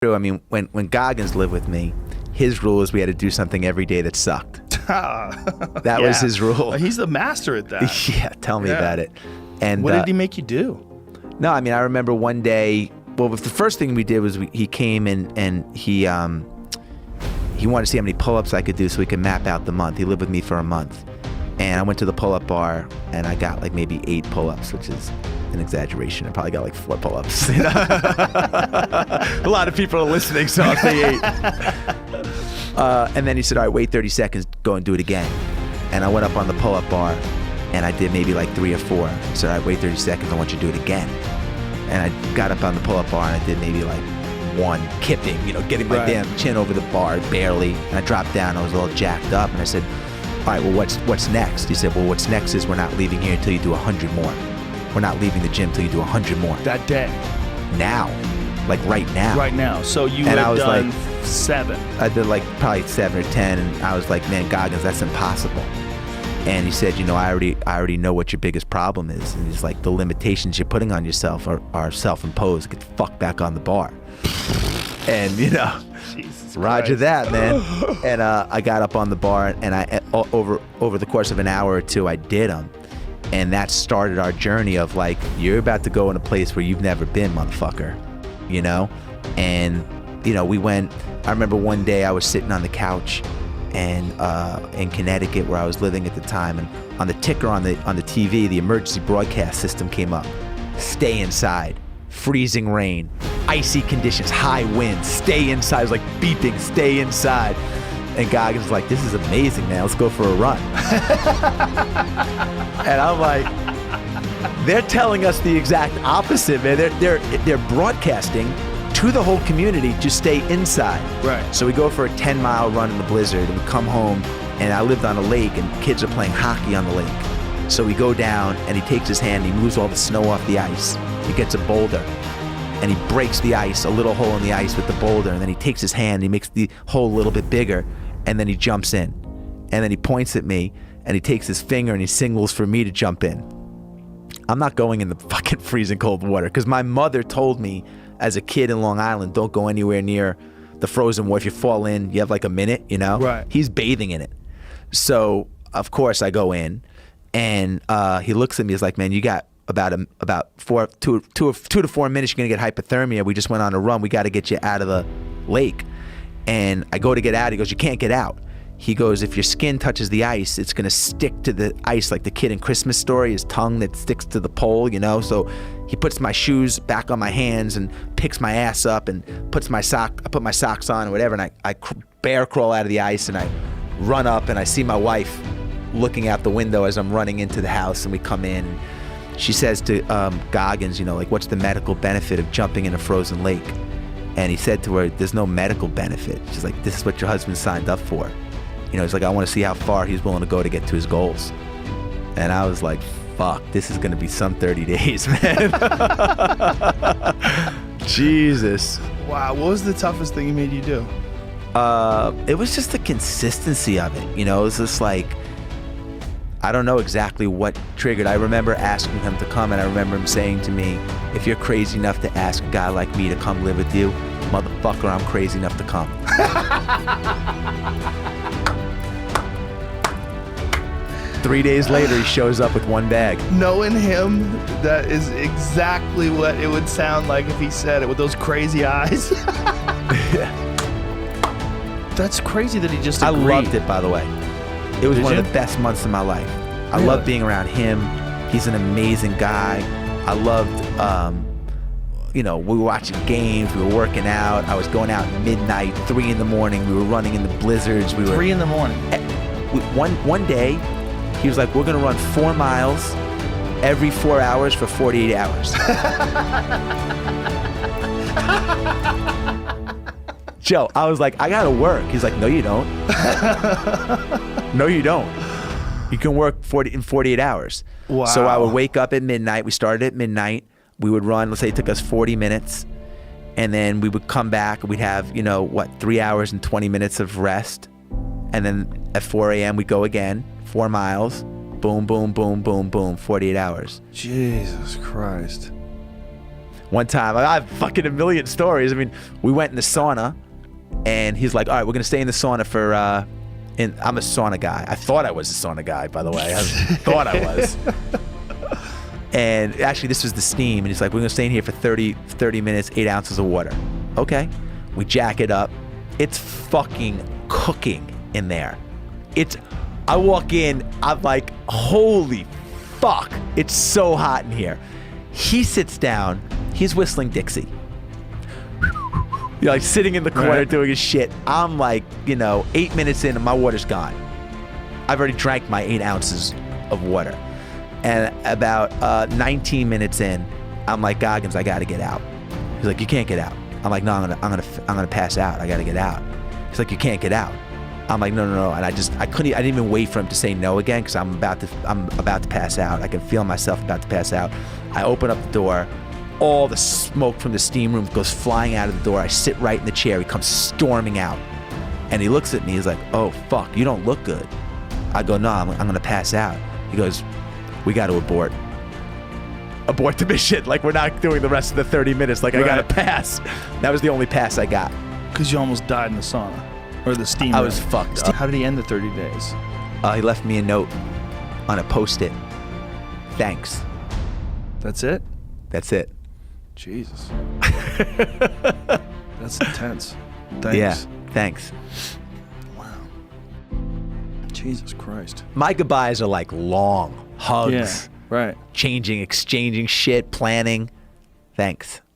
true. I mean, when Goggins lived with me, his rule is we had to do something every day that sucked. That was his rule. He's the master at that. Yeah, tell me about it. And what did he make you do? No, I mean, I remember one day. Well, the first thing we did was he came in and he wanted to see how many pull-ups I could do so we could map out the month. He lived with me for a month, and I went to the pull-up bar and I got like maybe 8 pull-ups, which is an exaggeration. I probably got like 4 pull-ups. You know? A lot of people are listening, so I'll say 8. And then he said, all right, wait 30 seconds, go and do it again. And I went up on the pull-up bar and I did maybe like 3 or 4. He said, all right, wait 30 seconds, I want you to do it again. And I got up on the pull-up bar and I did maybe like 1, kipping, getting my damn chin over the bar, barely. And I dropped down, I was a little jacked up, and I said, all right, well, what's next? He said, well, what's next is we're not leaving here until you do 100 more. We're not leaving the gym until you do 100 more. That day? Now. Like right now. Right now. So you had done like 7. I did like probably 7 or 10, and I was like, man, Goggins, that's impossible. And he said, I already know what your biggest problem is. And he's like, the limitations you're putting on yourself are self-imposed. Get the fuck back on the bar. And Jesus Roger Christ. That, man. And I got up on the bar, and I over the course of an hour or 2, I did them. And that started our journey of like, you're about to go in a place where you've never been, motherfucker. And we went. I remember one day I was sitting on the couch, and in Connecticut where I was living at the time, and on the ticker on the TV, the emergency broadcast system came up: stay inside, freezing rain, icy conditions, high winds, stay inside. It was like beeping, stay inside. And Goggins was like, this is amazing, man, let's go for a run. And I'm like, they're telling us the exact opposite, man. They're broadcasting to the whole community to stay inside. Right. So we go for a 10-mile run in the blizzard, and we come home, and I lived on a lake, and kids are playing hockey on the lake. So we go down, and he takes his hand, he moves all the snow off the ice. He gets a boulder, and he breaks the ice, a little hole in the ice with the boulder, and then he takes his hand, he makes the hole a little bit bigger, and then he jumps in. And then he points at me, and he takes his finger, and he signals for me to jump in. I'm not going in the fucking freezing cold water, because my mother told me as a kid in Long Island, don't go anywhere near the frozen water. If you fall in, you have like a minute, Right. He's bathing in it. So, of course, I go in, and he looks at me, he's like, man, you got about 2 to 4 minutes, you're going to get hypothermia. We just went on a run. We got to get you out of the lake. And I go to get out. He goes, you can't get out. He goes, if your skin touches the ice, it's going to stick to the ice like the kid in Christmas Story, his tongue that sticks to the pole, So he puts my shoes back on my hands and picks my ass up and I put my socks on or whatever, and I bear crawl out of the ice, and I run up, and I see my wife looking out the window as I'm running into the house, and we come in. She says to Goggins, like, what's the medical benefit of jumping in a frozen lake? And he said to her, there's no medical benefit. She's like, this is what your husband signed up for. He's like, I want to see how far he's willing to go to get to his goals. And I was like, fuck, this is going to be some 30 days, man. Jesus. Wow, what was the toughest thing he made you do? It was just the consistency of it. It was just like, I don't know exactly what triggered. I remember asking him to come, and I remember him saying to me, if you're crazy enough to ask a guy like me to come live with you, motherfucker, I'm crazy enough to come. 3 days later, he shows up with 1 bag. Knowing him, that is exactly what it would sound like if he said it with those crazy eyes. Yeah. That's crazy that he just agreed. I loved it, by the way. It was one you? of the best months of my life. I Really? loved being around him. He's an amazing guy. I loved, we were watching games, we were working out. I was going out at midnight, 3 in the morning. We were running in the blizzards. 3 in the morning. One day, he was like, we're going to run 4 miles every 4 hours for 48 hours. Joe, I was like, I got to work. He's like, no, you don't. No, you don't. You can work in 48 hours. Wow. So I would wake up at midnight. We started at midnight. We would run, let's say it took us 40 minutes. And then we would come back. We'd have, 3 hours and 20 minutes of rest. And then at 4 a.m. we'd go again, 4 miles. Boom, boom, boom, boom, boom, 48 hours. Jesus Christ. One time, I have fucking a million stories. I mean, we went in the sauna, and he's like, all right, we're going to stay in the sauna for, and I'm a sauna guy. I thought I was a sauna guy, by the way. I thought I was. And actually, this was the steam, and he's like, we're going to stay in here for 30 minutes, 8 ounces of water. Okay. We jack it up. It's fucking cooking in there. I walk in, I'm like, holy fuck, it's so hot in here. He sits down, he's whistling Dixie. You're like sitting in the corner doing his shit. I'm like, 8 minutes in and my water's gone. I've already drank my 8 ounces of water. And about 19 minutes in, I'm like, Goggins, I gotta get out. He's like, you can't get out. I'm like, no, I'm gonna pass out. I gotta get out. He's like, you can't get out. I'm like, no. And I didn't even wait for him to say no again because I'm about to pass out. I can feel myself about to pass out. I open up the door. All the smoke from the steam room goes flying out of the door. I sit right in the chair. He comes storming out. And he looks at me. He's like, oh, fuck, you don't look good. I go, no, I'm going to pass out. He goes, we got to abort. Abort the mission. Like, we're not doing the rest of the 30 minutes. Like, I got to pass. That was the only pass I got. Because you almost died in the sauna. Or the steam I room. was fucked up. How did he end the 30 days? He left me a note on a Post-it. Thanks. That's it? That's it. Jesus. That's intense. Thanks. Yeah, thanks. Wow. Jesus Christ. My goodbyes are like long hugs. Yeah, right. Exchanging shit, planning. Thanks.